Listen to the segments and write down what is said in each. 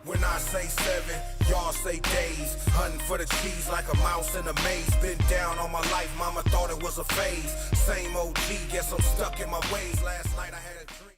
When I say 7, y'all say days. Hunting for the cheese like a mouse in a maze. Been down all my life, mama thought it was a phase. Same OG, guess I'm stuck in my ways. Last night I had a dream.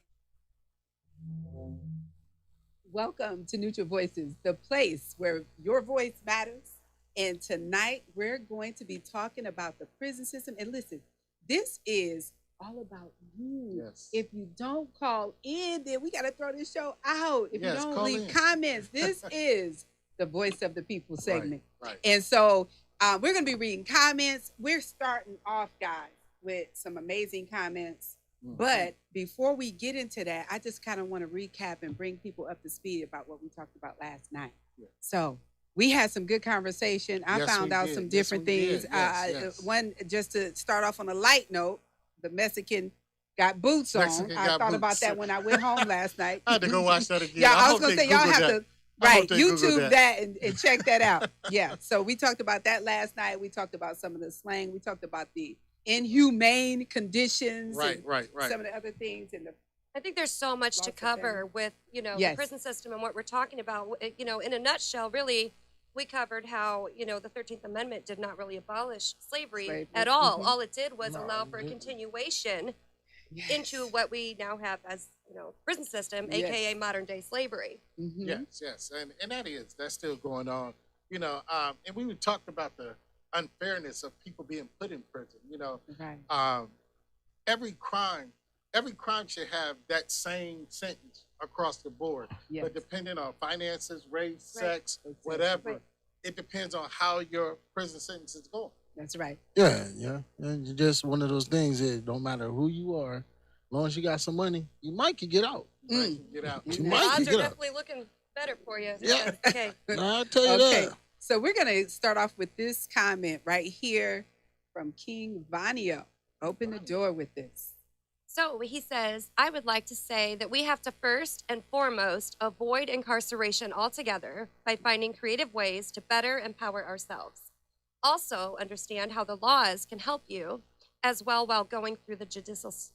Welcome to Neutral Voices, the place where your voice matters. And tonight we're going to be talking about the prison system. And listen, this is all about you. Yes. If you don't call in, then we got to throw this show out. If Yes, you don't call leave in. comments, this is the Voice of the People segment. Right. And so we're going to be reading comments. We're starting off, guys, with some amazing comments. But before we get into that, I just kind of want to recap and bring people up to speed about what we talked about last night. Yeah. So we had some good conversation. I Yes, found we out did. some Yes, different we things. did. Yes. One, just to start off on a light note, the Mexican got boots on. Mexican I got thought about boots. that when I went home last night. I had to go watch that again. Yeah, I was hope going to they say, y'all Googled have that. to, I hope right, they Googled YouTube that and check that out. Yeah, so we talked about that last night. We talked about some of the slang. We talked about the inhumane conditions. Right. And some of the other things. And I think there's so much to cover with, Yes. the prison system and what we're talking about. In a nutshell, really, we covered how, the 13th Amendment did not really abolish slavery at all. Mhm. All it did was No, allow it for a didn't. continuation Yes. into what we now have as, prison system, Yes. AKA modern day slavery. Mhm. Yes. And that's still going on. And we talked about the unfairness of people being put in prison. Right. Every crime should have that same sentence across the board. Yes. But depending on finances, race, Right. sex, whatever, Right. it depends on how your prison sentence is going. That's right. Yeah. And it's just one of those things that don't matter who you are, as long as you got some money, you might could get out. Right? You get out. You Mm. might Odds could are get out. definitely looking better for you. Yeah. Okay. I'll tell you Okay. that. So we're going to start off with this comment right here from King Vanio. Open the door with this. So he says, I would like to say that we have to first and foremost avoid incarceration altogether by finding creative ways to better empower ourselves. Also understand how the laws can help you as well while going through the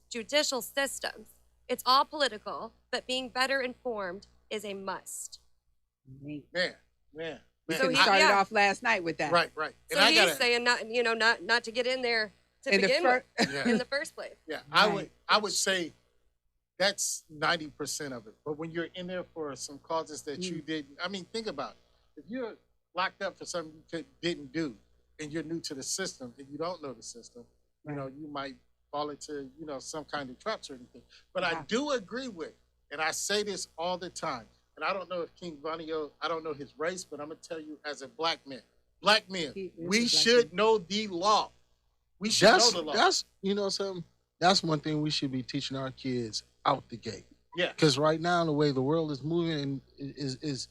judicial systems. It's all political, but being better informed is a must. Man. We So so he- started yeah. off last night with that. Right. So he's saying not to get in there to In the begin fir- with Yeah. in the first place. Yeah, Right. I would say that's 90% of it. But when you're in there for some causes that you didn't, I mean, think about it. If you're locked up for something you didn't do, and you're new to the system, and you don't know the system, you might fall into some kind of traps or anything. But I do agree with, and I say this all the time. And I don't know if King Vanio, I don't know his race, but I'm gonna tell you, as a black men, He is a we black should man. know the law. We should know the law. That's something. That's one thing we should be teaching our kids out the gate. Yeah. Because right now the way the world is moving is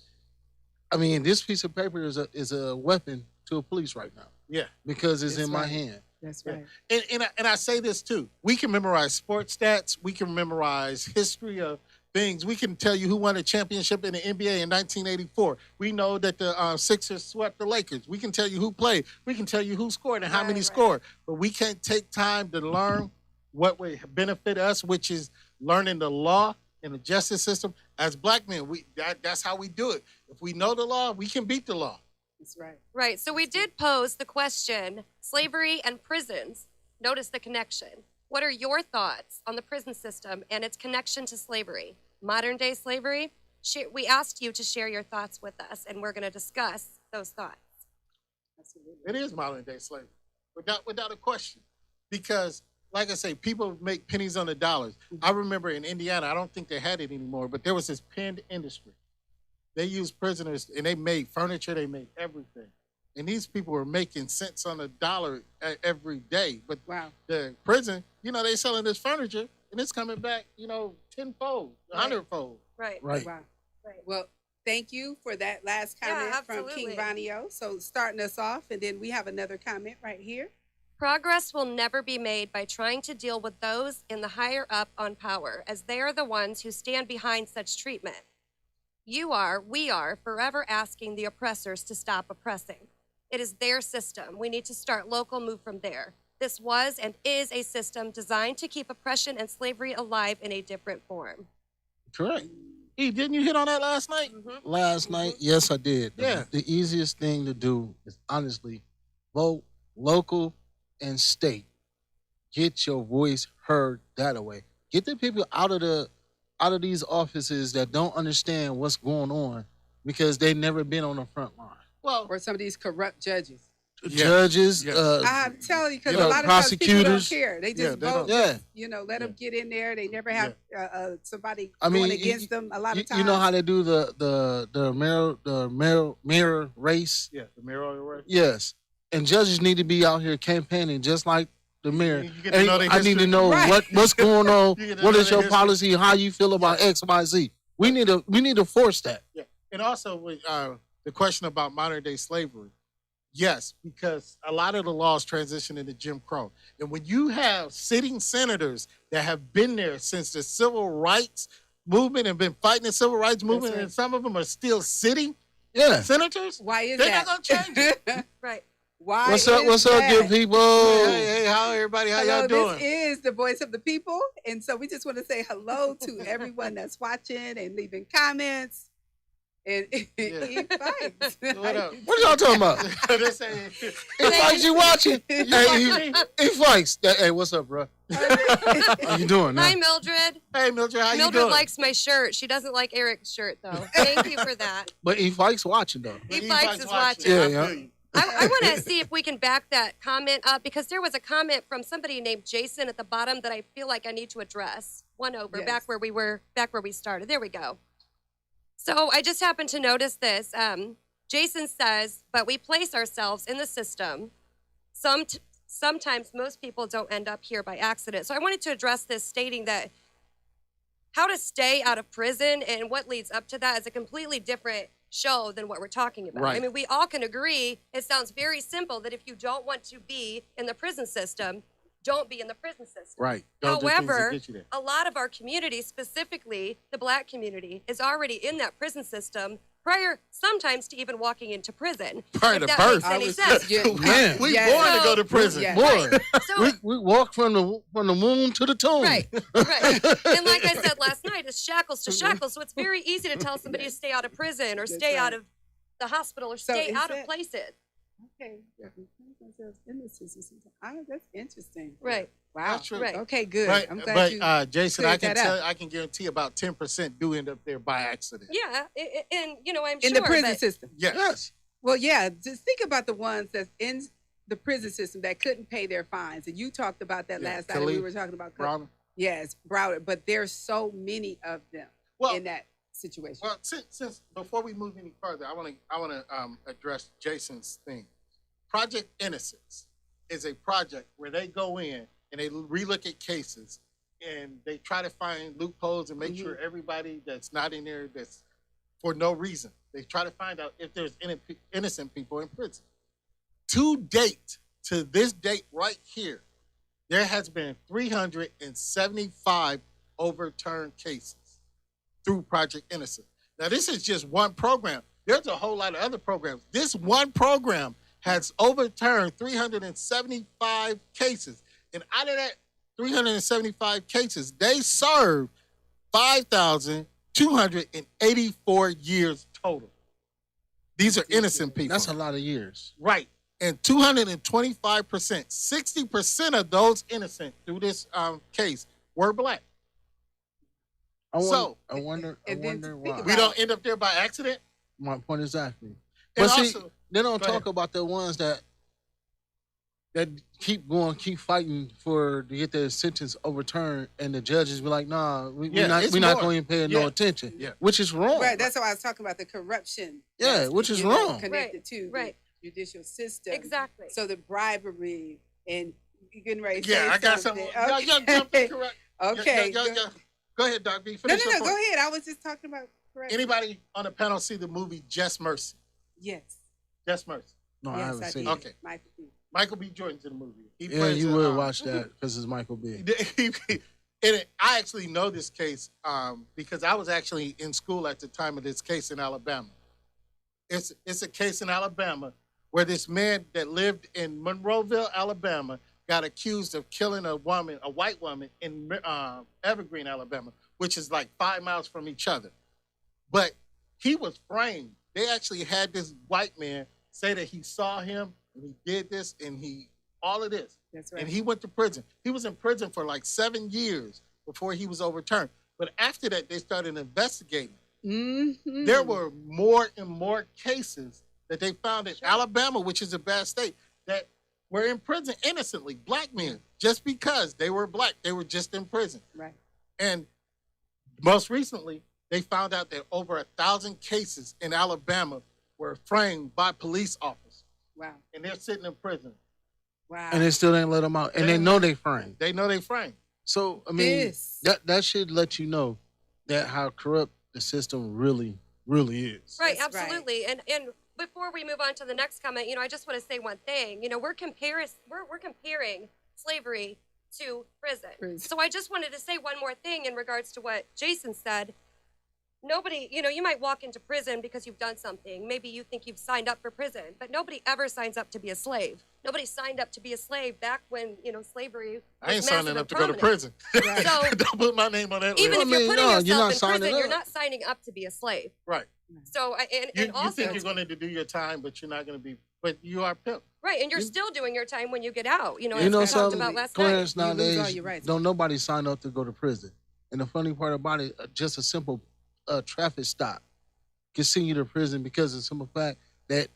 I mean, this piece of paper is a weapon to a police right now. Yeah. Because it's That's in my right. hand. That's Yeah. right. And I say this too. We can memorize sports stats. We can memorize history of things. We can tell you who won a championship in the NBA in 1984. We know that the Sixers swept the Lakers. We can tell you who played. We can tell you who scored and how many Right. scored. But we can't take time to learn what would benefit us, which is learning the law and the justice system. As black men, that's how we do it. If we know the law, we can beat the law. That's right. Right. So we did pose the question, slavery and prisons. Notice the connection. What are your thoughts on the prison system and its connection to slavery? Modern day slavery? We asked you to share your thoughts with us, and we're going to discuss those thoughts. Absolutely. It is modern day slavery, without a question. Because, like I say, people make pennies on the dollars. I remember in Indiana, I don't think they had it anymore, but there was this pen industry. They used prisoners, and they made furniture, they made everything. And these people were making cents on the dollar every day. But Wow. the prison, they selling this furniture, and it's coming back, tenfold, hundredfold. Right. Right. Wow. Right. Well, thank you for that last Yeah, comment from King absolutely. Vanio. So starting us off, and then we have another comment right here. Progress will never be made by trying to deal with those in the higher up on power, as they are the ones who stand behind such treatment. We are forever asking the oppressors to stop oppressing. It is their system. We need to start local, move from there. This was and is a system designed to keep oppression and slavery alive in a different form. Correct. Didn't you hit on that last night? Last night, yes, I did. Yeah. The easiest thing to do is honestly vote local and state. Get your voice heard that way. Get the people out of these offices that don't understand what's going on because they've never been on the front line. Well, Or some of these corrupt judges. Yes. Judges, Yes. I'm telling you, because you a know, lot of times people don't prosecutors. care. They just they vote. don't. Yeah. Let them get in there. They never have somebody I mean, going against them. A lot of times, you know how they do the mayor race. yeah, the mayoral race. Yes, and judges need to be out here campaigning just like the mayor. You get to And know their I need to history. know Right. what's going on. You get to What know is their your history. policy? How you feel about X, Y, Z? We need to force that. Yeah, and also with the question about modern day slavery. Yes, because a lot of the laws transition into Jim Crow. And when you have sitting senators that have been there since the civil rights movement and been fighting the civil rights movement, right. and some of them are still sitting Yeah. senators, why is they're that? not going to change it. Right. Why? What's up? is What's up, that? good people? Hey, how everybody? How Hello, y'all doing? this is the voice of the people, and so we just want to say hello to everyone that's watching and leaving comments. And eat fights. What up? What y'all talking about? They're saying, Hey, Fikes, you watching? Hey, watching? Fikes. Hey, what's up, bro? How you doing, Hi, man? Mildred. hey, Mildred, how you Mildred doing? likes my shirt. She doesn't like Eric's shirt, though. Thank you for that. But Fikes watching though. But He you Fikes guys is watching. watching. I Yeah, feel you. I want to see if we can back that comment up because there was a comment from somebody named Jason at the bottom that I feel like I need to address. One over, Yes. back where we started. There we go. So I just happened to notice this. Jason says, but we place ourselves in the system. Sometimes most people don't end up here by accident. So I wanted to address this, stating that how to stay out of prison and what leads up to that is a completely different show than what we're talking about. Right. I mean, we all can agree, it sounds very simple that if you don't want to be in the prison system, don't be in the prison system. Right. Don't do things that However, get you there. a lot of our community, specifically the Black community, is already in that prison system prior sometimes to even walking into prison. Prior if to that birth. makes any sense. Yeah. Man. We Yeah. born to go to So- prison. Yeah. Boy, So, we walk from the womb to the tomb. right, right. And like I said last night, it's shackles to shackles. So it's very easy to tell somebody to stay out of prison or That's stay out right. of the hospital or So stay is out of that- places. Okay. That's interesting. Right. Wow. That's true. Right. Okay, good. But, I'm glad you. Jason, cleared I can that tell, up. I can guarantee about 10% do end up there by accident. Yeah, and I'm In sure. the prison but- system. Yes. Yes. Well, yeah. Just think about the ones that's in the prison system that couldn't pay their fines, and you talked about that Yeah, last night. And we Khalid were talking about Brown. Yes, Broward. But there's so many of them Well, in that situation. well, since before we move any further, I want to address Jason's thing. Project Innocence is a project where they go in and they relook at cases and they try to find loopholes and make sure everybody that's not in there that's for no reason. They try to find out if there's innocent people in prison. To this date right here, there has been 375 overturned cases through Project Innocent. Now, this is just one program. There's a whole lot of other programs. This one program has overturned 375 cases. And out of that 375 cases, they served 5,284 years total. These are innocent people. That's a lot of years. Right. And 225%, 60% of those innocent through this case were Black. I So- wonder and then to think why. We don't end up there by accident. My point exactly. And But see, also, they don't go talk ahead. about the ones that keep fighting to get their sentence overturned, and the judges be like, "Nah, we're Yeah, not it's going more. to pay no Yeah. attention." Yeah. Which is wrong. Right. That's why I was talking about the corruption. Yeah, that's, which is you know, wrong. Connected to Right. the judicial system. Exactly. So the bribery and you getting ready to Yeah, say I got something. something. Y'all jump in, correct. Okay. Go ahead, Doc B. No, Finish your go point. ahead. I was just talking about correct. Anybody on the panel see the movie Just Mercy? Yes. Just Mercy. No, I Yes, haven't seen did. it. Okay. Michael B. Michael B. Jordan's in the movie. He Yeah, plays you a, would watch that because it's Michael B. I actually know this case because I was actually in school at the time of this case in Alabama. It's a case in Alabama where this man that lived in Monroeville, Alabama, got accused of killing a white woman in Evergreen, Alabama, which is like 5 miles from each other. But he was framed. They actually had this white man say that he saw him and he did this and he all of this. That's right. And he went to prison. He was in prison for like 7 years before he was overturned. But after that, they started investigating. Mm-hmm. There were more and more cases that they found in Alabama, which is a bad state, that were in prison innocently, black men, just because they were black. They were just in prison. Right. And most recently, they found out that over 1,000 cases in Alabama were framed by police officers. Wow. And they're sitting in prison. Wow. And they still ain't let them out. And they know they framed. They know they framed. So, I mean, that should let you know that how corrupt the system really, really is. Right, That's right. absolutely. And before we move on to the next comment, I just want to say one thing. We're comparing slavery to prison. So I just wanted to say one more thing in regards to what Jason said. Nobody, you might walk into prison because you've done something. Maybe you think you've signed up for prison, but nobody ever signs up to be a slave. Nobody signed up to be a slave back when, slavery was I ain't massive signing and up to go to prominent. prison. So Don't put my name on that even list. if you're putting you're not yourself in signing prison, you're up. not signing up to be a slave. Right. So, You also, think you're going to do your time, but you're not going to be, but you are pimp. right, and you're still doing your time when you get out, as You we know talked something, about last night. Clarence, You lose all nowadays, your rights. don't nobody sign up to go to prison. And the funny part about it, just a simple traffic stop can send you to prison because of the simple fact that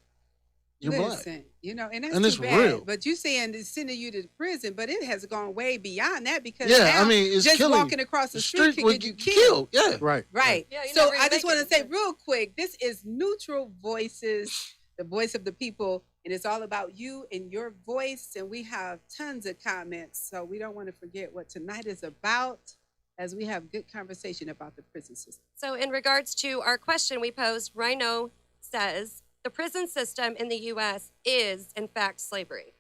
you're black. Listen, and that's And too it's bad. real. But you saying it's sending you to prison, but it has gone way beyond that because Yeah, now I mean, it's just killing. walking across the street can would get you killed. Yeah. Right. Right. Yeah, you So never even I just make want it. to say real quick, this is Neutral Voices, the voice of the people, and it's all about you and your voice. And we have tons of comments, so we don't want to forget what tonight is about, as we have good conversation about the prison system. So, in regards to our question we posed, Rhino says the prison system in the U.S. is, in fact, slavery.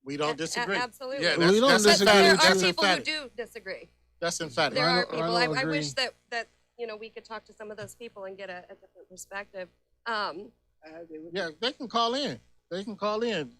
We don't disagree. Absolutely. Yeah, We don't that's But disagree there with are you. people who emphatic. do disagree. That's emphatic. There are I people. don't I wish agree. that we could talk to some of those people and get a different perspective. Yeah, they can call in. They can call in.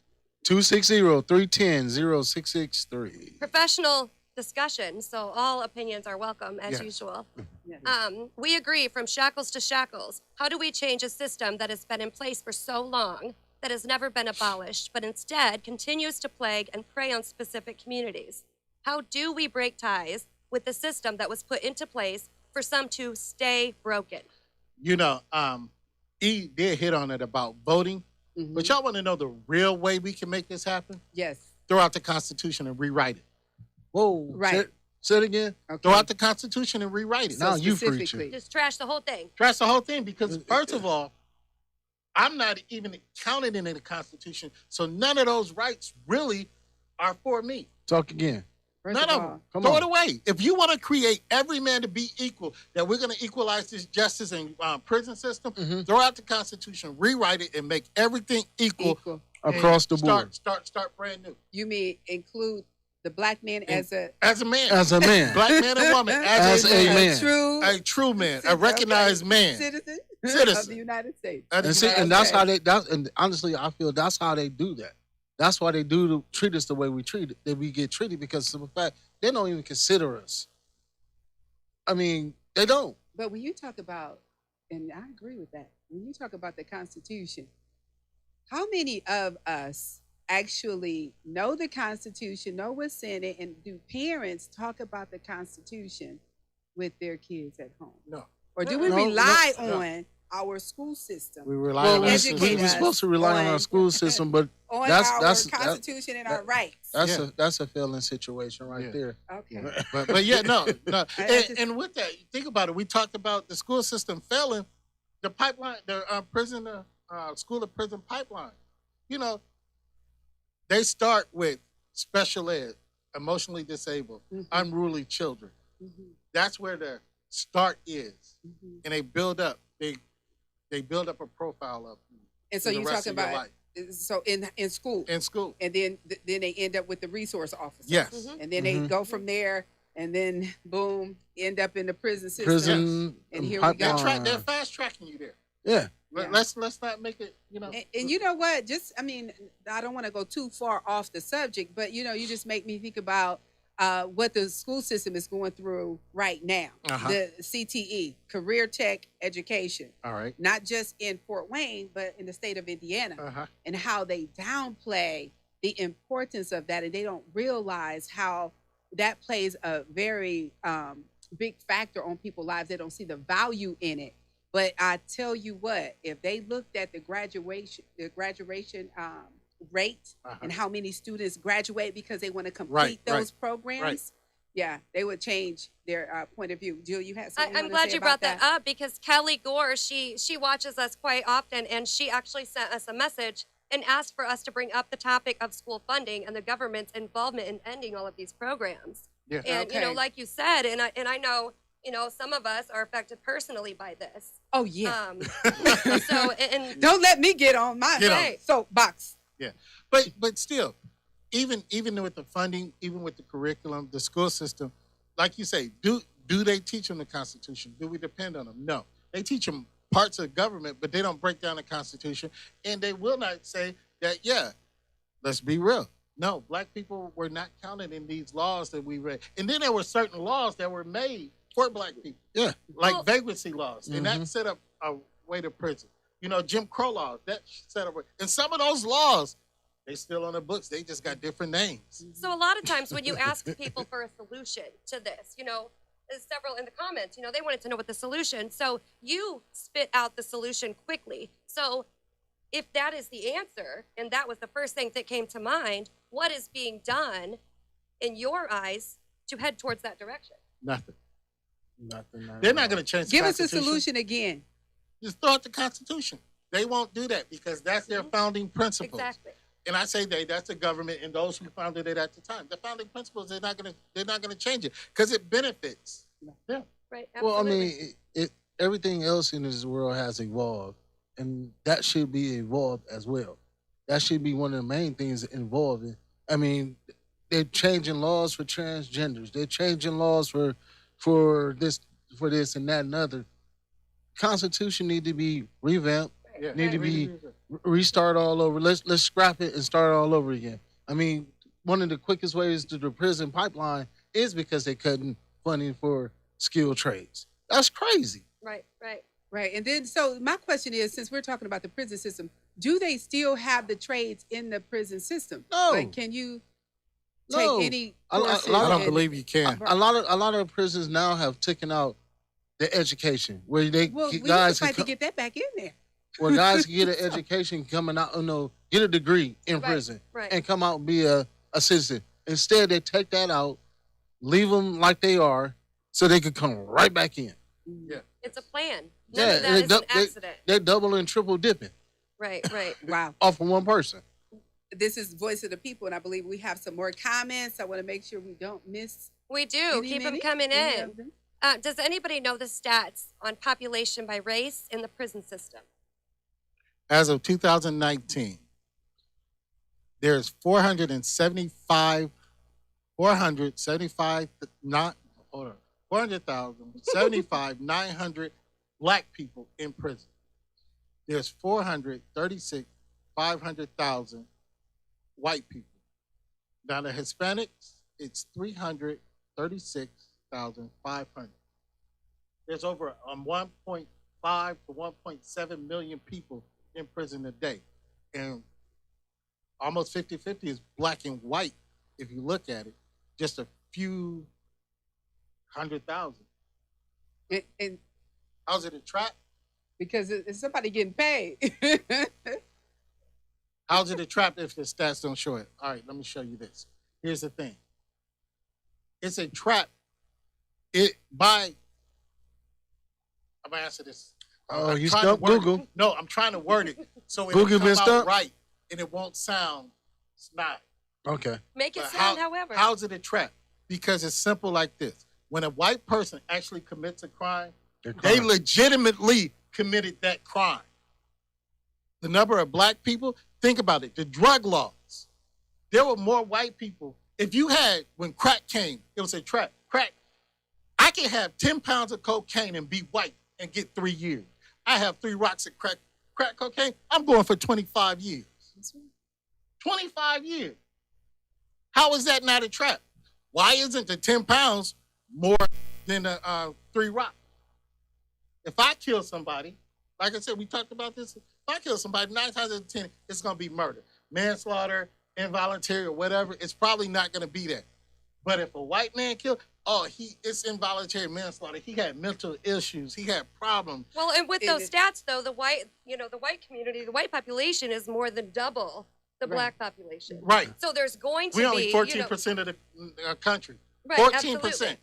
260-310-0663. Professional discussion, so all opinions are welcome as Yes. usual. Yeah. We agree from shackles to shackles. How do we change a system that has been in place for so long, that has never been abolished, but instead continues to plague and prey on specific communities? How do we break ties with the system that was put into place for some to stay broken? E did hit on it about voting, Mhm. but y'all want to know the real way we can make this happen? Yes. Throw out the Constitution and rewrite it. Whoa. Right. Say it again. Okay. Throw out the Constitution and rewrite it. Now you specifically. preaching. Just trash the whole thing. Trash the whole thing because, first of all, I'm not even counted in the Constitution, so none of those rights really are for me. Talk again. First None of of all, them. Come Throw on. it away. If you want to create every man to be equal, that we're going to equalize this justice and prison system, throw out the Constitution, rewrite it, and make everything equal, and Across the board. Start brand new. You mean include the black man as a As a man, As a man. black man and woman, As a man. true a true man, a recognized man. citizen Citizen. of the United States. And see, and that's how they. And honestly, I feel that's how they do that. That's why they treat us the way we get treated, because of the fact they don't even consider us. I mean, they don't. But when you talk about, and I agree with that, when you talk about the Constitution, how many of us actually know the Constitution, know what's in it, and do parents talk about the Constitution with their kids at home? No. Or do we No, rely no. on our school system, We rely Well, on our educate we're us supposed to rely on our on- school system, but on That's- our that's- Constitution and our rights? that's a failing situation right Yeah. there. Okay. But yeah, no. I And, just- and with that, think about it. We talked about the school system failing, the pipeline, the school to prison pipeline. They start with special ed, emotionally disabled, Mhm. unruly children. Mhm. That's where the start is, Mhm. and they build up. They build up a profile of you And so for the you're rest talking of your about life so in school, in school. and then they end up with the resource officer. Yes. Mhm. And then they go from there, and then boom, end up in the prison system. Prison And here we go. pipeline. They're fast tracking you there. Yeah. Yeah. Let's not make it. And you know what? I don't want to go too far off the subject, but you just make me think about what the school system is going through right now. The CTE, Career Tech Education. All right. Not just in Fort Wayne, but in the state of Indiana, and how they downplay the importance of that, and they don't realize how that plays a very big factor on people's lives. They don't see the value in it. But I tell you what, if they looked at the graduation rate and how many students graduate because they want to complete those programs, yeah, they would change their point of view. Jill, you had something I'm glad you brought that up, because Kelly Gore, she watches us quite often, and she actually sent us a message and asked for us to bring up the topic of school funding and the government's involvement in ending all of these programs. Yeah. And you know, like you said, and I know, you know, some of us are affected personally by this. Oh yeah. So and don't let me get on my soapbox. Yeah, but still, even with the funding, even with the curriculum, the school system, like you say, do they teach them the Constitution? Do we depend on them? No, they teach them parts of government, but they don't break down the Constitution, and they will not say that. Yeah, let's be real. No, black people were not counted in these laws that we read, and then there were certain laws that were made for black people. Yeah, like vagrancy laws, and that set up a way to prison. You know, Jim Crow laws, that set up, and some of those laws, they still on the books. They just got different names. So a lot of times when you ask people for a solution to this, you know, there's several in the comments, you know, they wanted to know what the solution. So you spit out the solution quickly. So if that is the answer, and that was the first thing that came to mind, what is being done in your eyes to head towards that direction? Nothing. Nothing. They're not going to change the Give us a Constitution. solution again. Just throw out the Constitution. They won't do that because that's their founding principles. Exactly. And I say that's the government and those who founded it at the time. The founding principles, they're not gonna change it because it benefits them. Right. Well, I Absolutely. mean, everything else in this world has evolved, and that should be evolved as well. That should be one of the main things involved. I mean, they're changing laws for transgenders. They're changing laws for this and that and other. Constitution need to be revamped. Yeah. Need to be restart all over. Let's scrap it and start all over again. I mean, one of the quickest ways to the prison pipeline is because they're cutting funding for skilled trades. That's crazy. Right. Right. And then, so my question is, since we're talking about the prison system, do they still have the trades in the prison system? No. Like, can you take No. any I courses? I don't believe you can. A lot of prisons now have taken out the education where they Well, we guys need to fight can to get that back in there. where guys can get an education coming out, get a degree in prison Right. and come out and be a citizen. Instead, they take that out, leave them like they are, so they can come right back in. Yeah. It's a plan. None of that is an accident. They're double and triple dipping Right. Wow. off of one person. This is Voice of the People, and I believe we have some more comments. I want to make sure we don't miss We do. Keep them coming any in. of them. Does anybody know the stats on population by race in the prison system? As of 2019, there's 400,075,900 black people in prison. There's 500,000 white people. Now the Hispanics, it's 336,500. There's over 1.5 to 1.7 million people in prison a day. And almost 50-50 is black and white, if you look at it. Just a few 100,000. And How's it a trap? because it's somebody getting paid. How's it a trap if the stats don't show it? All right, let me show you this. Here's the thing. It's a trap. I'm going to answer this. Oh, I'm you trying to stumped word it. Google? No, I'm trying to word it so Google it'll been come out stumped? right and it won't sound snide. Okay. Make it But sound however. How's it a trap? Because it's simple like this. When a white person actually commits a crime, they legitimately committed that crime. The number of black people, think about it, the drug laws. There were more white people. If you had, when crack came, it was a trap. Crack, I can have 10 pounds of cocaine and be white and get 3 years. I have 3 rocks of crack cocaine, I'm going for 25 years. 25 years. How is that not a trap? Why isn't the 10 pounds more than the 3 rock? If I kill somebody, like I said, we talked about this. If I kill somebody, 9 times out of 10, it's going to be murder. Manslaughter, involuntary, or whatever, it's probably not going to be that. But if a white man killed, it's involuntary manslaughter. He had mental issues. He had problems. Well, and with those stats, though, the white community, the white population is more than double the black population. Right. So there's going to be... We only 14% of the country. Right, 14%. absolutely.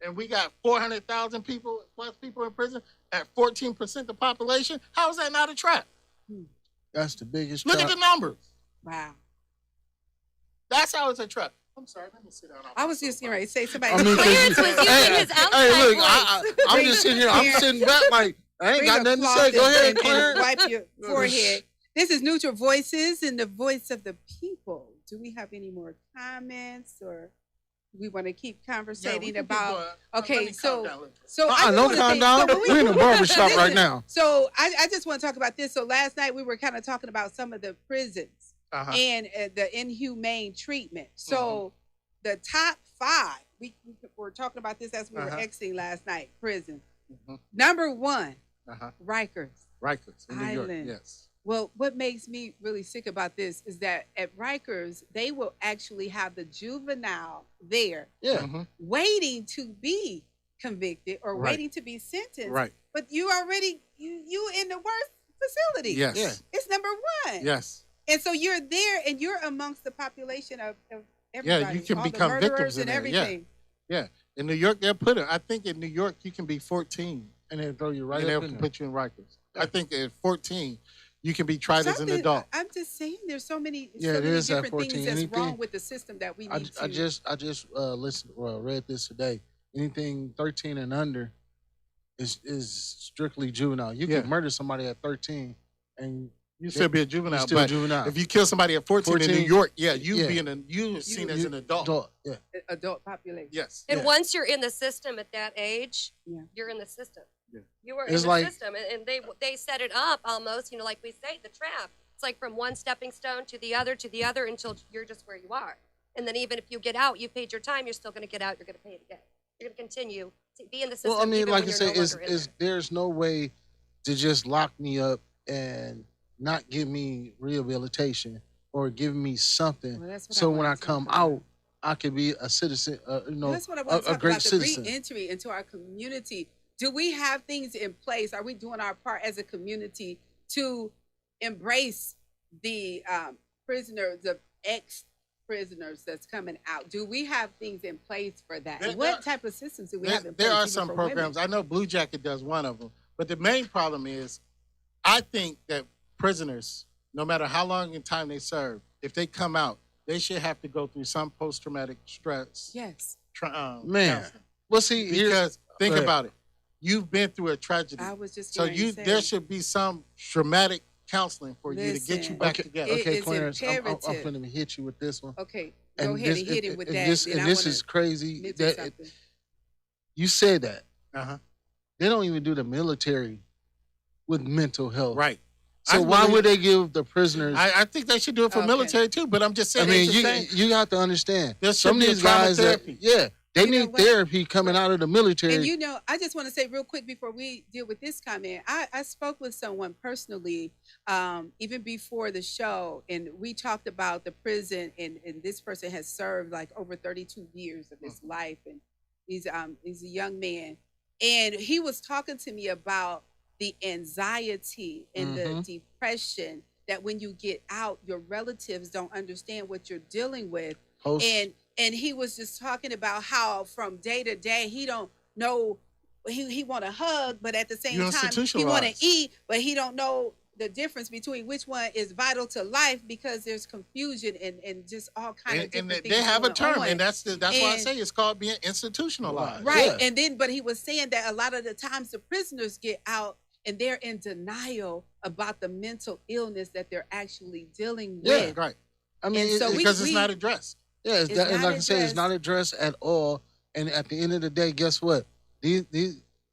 And we got 400,000 plus people in prison at 14% the population. How is that not a trap? That's the biggest Look trap. at the numbers. Wow. That's how it's a trap. I'm sorry, let me sit down. I was just getting ready to say somebody. I mean, Clarence was using his outside hey, look, voice. I'm just sitting here. I'm sitting back like I ain't Bring got a nothing to cloth say. Go ahead, and Clarence. wipe your forehead. This is Neutral Voices and the voice of the people. Do we have any more comments, or we want to keep conversating about? Okay, so I no just wanna calm say- down. so We're in a barbershop listen, right now. So I just want to talk about this. So last night we were kind of talking about some of the prisons and the inhumane treatment. So the top 5, we were talking about this as we were exiting last night. Prison. Number 1, Rikers. Rikers in New York, Island. yes. Well, what makes me really sick about this is that at Rikers, they will actually have the juvenile there waiting to be convicted or waiting to be sentenced. Right. But you already, you in the worst facility. Yes. Yeah. It's number 1. Yes. And so you're there and you're amongst the population of everybody. Yeah, you can all become the murderers victims in and there. everything. Yeah. In New York, they'll put it. I think in New York, you can be 14 And then throw you right and they'll up in there. put you in Rikers. I think at 14, you can be tried as an adult. I'm just saying there's so many Yeah, it is at different 14. things that's Anything- wrong with the system that we need I just read this today. Anything 13 and under is strictly juvenile. You can murder somebody at 13 and You still be a juvenile, still but juvenile. if you kill somebody at 14 in New 14, York, you're seen as an adult. Yeah. adult population. Yes. And once you're in the system at that age, Yeah. you're in the system. Yeah. You are It's in the like- system, and they set it up almost, like we say, the trap. It's like from one stepping stone to the other until you're just where you are. And then even if you get out, you paid your time, you're still going to get out. You're going to pay it again. You're going to continue to be in the system. Well, I mean, even like when I you're say, no longer in there. there's no way to just lock me up and not give me rehabilitation or give me something. Well, that's what So I when I wanted to come talk about. out, I can be a citizen. That's what I want to a talk great about, the citizen. re-entry into our community. Do we have things in place? Are we doing our part as a community to embrace the prisoners, the ex-prisoners that's coming out? Do we have things in place for that? And what type of systems do we have in place? There are even some for programs. women? I know Blue Jacket does one of them. But the main problem is, I think that prisoners, no matter how long in time they serve, if they come out, they should have to go through some post-traumatic stress. Yes. Man. counseling. Well, see, Because think Go ahead. about it. You've been through a tragedy. I was just So going to say, there should be some traumatic counseling for you to get you Listen. back okay, together. It okay, is Clarence, I'm imperative. going to hit you with this one. Okay, go ahead and hit him with that. This, then and I this wanna is crazy. mention That something. you said that Uh-huh. they don't even do the military with mental health. Right. So I why believe- would they give the prisoners? I think they should do it for Okay. military too, but I'm just I saying. mean, it's the same. you have to understand. There should Some of be a these trauma guys, therapy. they You know need what? therapy coming out of the military. And I just want to say real quick before we deal with this comment, I spoke with someone personally, even before the show, and we talked about the prison, and this person has served like over 32 years of his life, and he's a young man, and he was talking to me about the anxiety and the depression that when you get out, your relatives don't understand what you're dealing with. Post- And he was just talking about how from day to day he don't know, he want to hug, but at the same You're time he want to institutionalized. eat, but he don't know the difference between which one is vital to life because there's confusion and just all kind of And different things. they have a going term, on. and that's why I And- say it's called being institutionalized. Right. Yeah. And then, but he was saying that a lot of the times the prisoners get out and they're in denial about the mental illness that they're actually dealing Yeah. with. Right. I mean, and so Because it's not addressed. yeah, it's and not like I say, it's addressed. not addressed at all. And at the end of the day, guess what?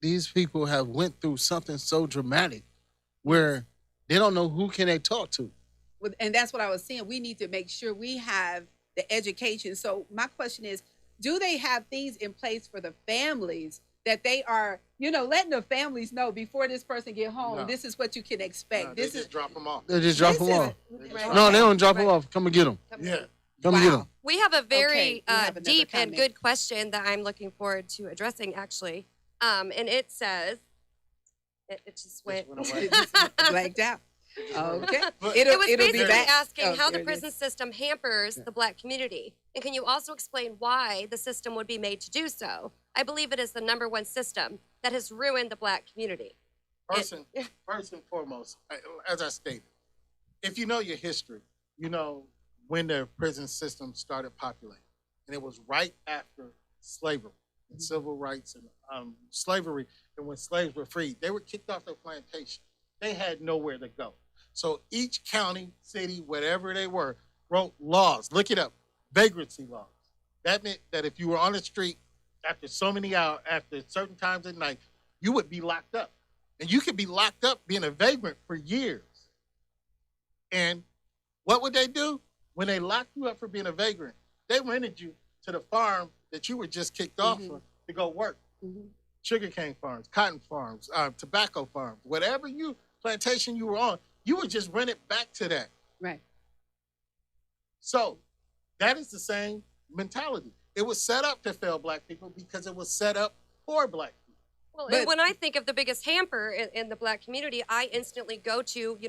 These people have went through something so dramatic where they don't know who can they talk to. And that's what I was saying. We need to make sure we have the education. So my question is, do they have things in place for the families that they are, letting the families know before this person get home, No. this is what you can expect. No, this they just is drop them off. They just drop this them is- off. Right. No, they don't drop Right. them off. Come and get them. Yeah. Come and get Wow. them. We have a Okay, very we have another deep and comment. good question that I'm looking forward to addressing, actually. And it says, it just went. went away. It just blanked out. Okay. But- It'll It was be basically back. asking Oh, how there the it prison is. system hampers the Black community. And can you also explain why the system would be made to do so? I believe it is the #1 system that has ruined the Black community. First and foremost, as I stated, if you know your history, you know when the prison system started populating. And it was right after slavery and civil rights and slavery. And when slaves were freed, they were kicked off their plantation. They had nowhere to go. So each county, city, whatever they were, wrote laws. Look it up. Vagrancy laws. That meant that if you were on the street after so many hours, after certain times at night, you would be locked up. And you could be locked up being a vagrant for years. And what would they do? When they locked you up for being a vagrant, they rented you to the farm that you were just kicked off of to go work. Sugarcane farms, cotton farms, tobacco farms, whatever plantation you were on, you would just rent it back to that. Right. So that is the same mentality. It was set up to fail Black people because it was set up for Black people. Well, But- and when I think of the biggest hamper in the Black community, I instantly go to,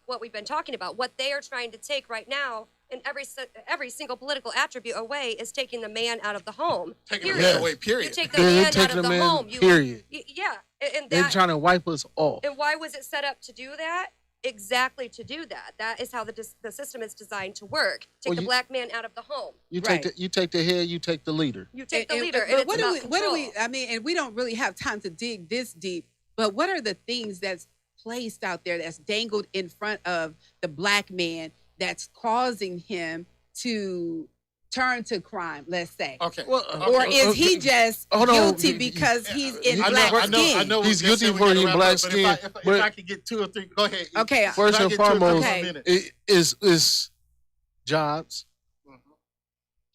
what we've been talking about. What they are trying to take right now in every single political attribute away is taking the man out of the home. Taking Period. it away, You period. take the They're man out taking of the the man, home. period. Yeah, and They're that. trying to wipe us off. And why was it set up to do that? Exactly to do that. That is how the system is designed to work. Take Well, the you- Black man out of the home. You Right. take the head, you take the leader. You take the leader, But and it's what about do we? What do we? control. I mean, and we don't really have time to dig this deep. But what are the things that's placed out there that's dangled in front of the Black man that's causing him to turn to crime? Let's say. Okay. Well, Or is he just Hold on. guilty because he's in I black know, skin? He's just guilty said we for gotta being wrap black up, but skin, If but- I could get 2 or 3, go ahead. Okay. First If I and get 2 or 3 foremost, Okay. minutes. it is jobs.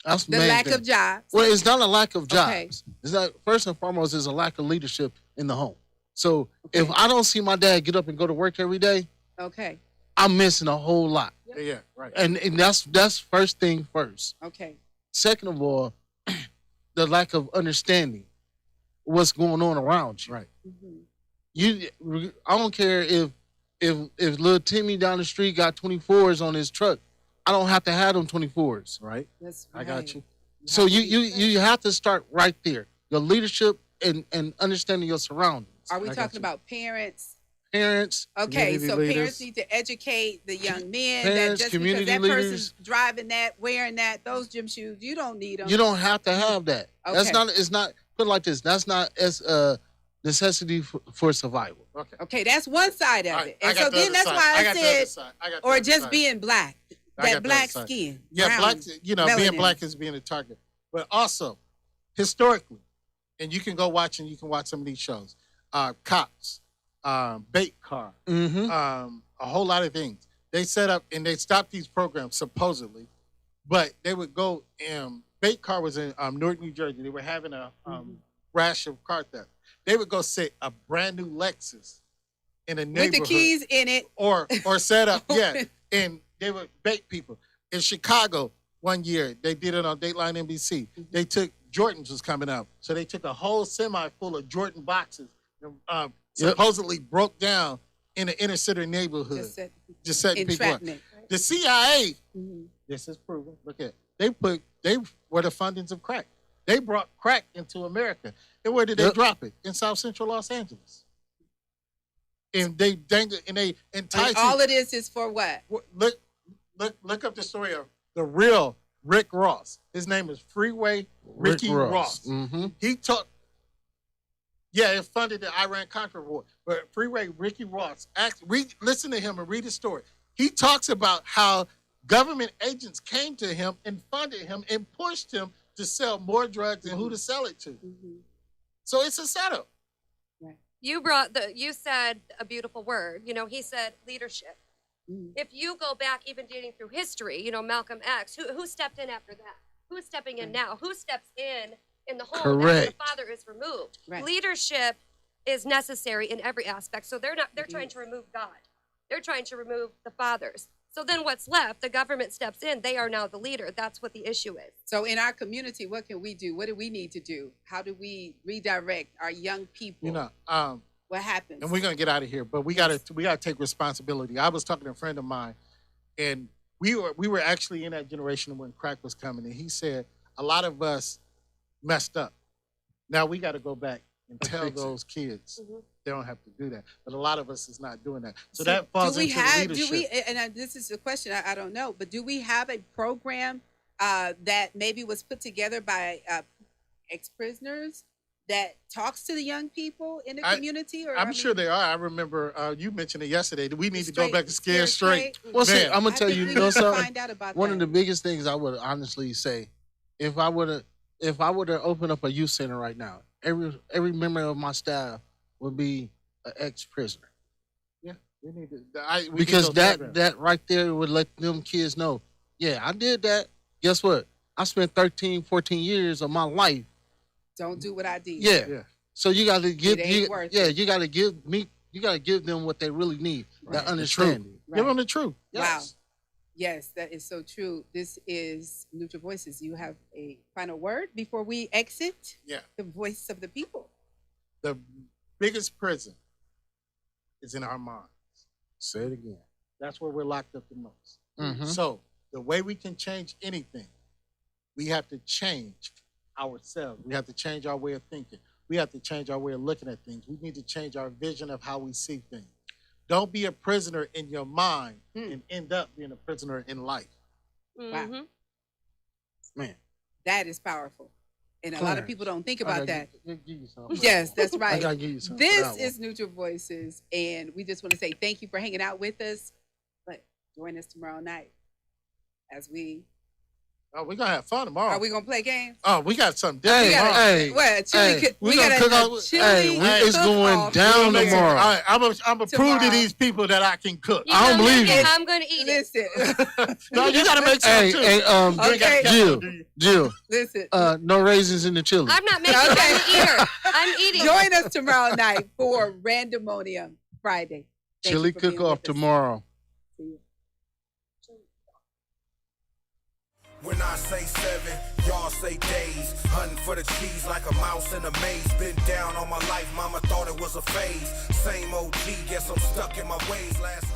That's The main lack thing. of jobs. Well, it's not a lack of jobs. Okay. It's not. First and foremost, is a lack of leadership in the home. So if I don't see my dad get up and go to work every day, Okay. I'm missing a whole lot. Yeah, right. And that's first thing first. Okay. Second of all, the lack of understanding what's going on around you. Right. I don't care if little Timmy down the street got 24s on his truck. I don't have to have them 24s. Right. That's I got right. you. So you have to start right there. Your leadership and understanding your surroundings. Are we I got talking you. about parents? Parents. Okay, Community so leaders. parents need to educate the young men Parents, that just community because that leaders. person's driving that, wearing that, those gym shoes, you don't need them. You don't have to have that. That's Okay. not. It's not. Put it like this. That's not as necessity for survival. Okay. Okay, that's one side of All right, it. I And got so the then other that's side. why I got the other said, side. I got the or other just side. being black, I got that the other black side. skin. Yeah, brown, black. Being melanin. black is being a target, but also historically, and you can go watch and you can watch some of these shows. Cops, bait car, Mm-hmm. a whole lot of things. They set up and they stopped these programs supposedly, but they would go. Bait car was in Newark, New Jersey. They were having a rash of car theft. They would go sit a brand new Lexus in a with neighborhood, the keys in it. or set up, yeah, and they would bait people. In Chicago, one year they did it on Dateline NBC. They took Jordans was coming out, so they took a whole semi full of Jordan boxes and supposedly broke down in an inner city neighborhood, just setting people up. Entrapment. The CIA, Mhm. this is proven. Look at they were the fundings of crack. They brought crack into America, and where did they Yep. drop it? In South Central Los Angeles. And they dangle and they entice And all of this is for what? look up the story of the real Rick Ross. His name is Freeway Ricky Ross. Mm-hmm. He took, it funded the Iran-Contra war. But Freeway Ricky Ross, listen to him and read his story. He talks about how government agents came to him and funded him and pushed him to sell more drugs and who to sell it to. So it's a setup. You said a beautiful word. He said leadership. Mhm. If you go back, even dating through history, Malcolm X, who stepped in after that? Who's stepping in now? Who steps in the home Correct. after the father is removed? Right. Leadership is necessary in every aspect. So they're trying to remove God. They're trying to remove the fathers. So then what's left? The government steps in. They are now the leader. That's what the issue is. So in our community, what can we do? What do we need to do? How do we redirect our young people? You know, What happens? and we're gonna get out of here, but we gotta take responsibility. I was talking to a friend of mine, and we were actually in that generation when crack was coming, and he said a lot of us messed up. Now we got to go back and tell Fix it. those kids Mhm. they don't have to do that. But a lot of us is not doing that. So that falls do we into have, leadership. do we, and this is a question I don't know, but do we have a program that maybe was put together by ex-prisoners that talks to the young people in the community? Or I'm sure they are. I remember you mentioned it yesterday. We need to go Straight- back to Scared Straight. Well, see, Man, I'm gonna I tell think you, we you know need to something. find out about One that. of the biggest things I would honestly say, if I would have opened up a youth center right now, every member of my staff would be an ex-prisoner. Yeah, we need to. We need Because those that programs. that right there would let them kids know, yeah, I did that. Guess what? I spent 13, 14 years of my life. Don't do what I did. Yeah. Yeah. So you got to give, ain't worth yeah, it. you got to give them what they really need, Right. that The understanding. truth. Right. Give them the truth. Wow. Yes. Yes, that is so true. This is Neutral Voices. You have a final word before we exit? Yeah. The voice of the people. The biggest prison is in our minds. Say it again. That's where we're locked up the most. Mhm. So the way we can change anything, we have to change ourselves. We have to change our way of thinking. We have to change our way of looking at things. We need to change our vision of how we see things. Don't be a prisoner in your mind and end up being a prisoner in life. Mhm. Man. That is powerful. And a lot of people don't think about that. Give you something. Yes, that's I right. gotta give you something. This for that is Neutral Voices, and we just want to say thank you for hanging out with us. But join us tomorrow night as we Oh, we're gonna have fun tomorrow. are we gonna play games? Oh, we got something Hey, different. tomorrow. hey, What chili? hey, we we gonna got cook a out- chili. hey, it's going cook-off. down Listen, tomorrow. I'm gonna prove to Tomorrow. these people that I can cook. You I don't gonna believe make it, you. I'm going to eat it. Listen, No, you gotta make some Hey, too. hey, You ain't got Okay. ketchup, do you? Jill, listen. no raisins in the chili. I'm not making it. Okay. I'm an eater. I'm eating. Join us tomorrow night for Randomonium Friday. Thank Chili you for being cook-off with us. tomorrow. See you. When I say 7, y'all say days. Hunting for the cheese like a mouse in a maze. Been down all my life, mama thought it was a phase. Same OG, guess I'm stuck in my ways. Last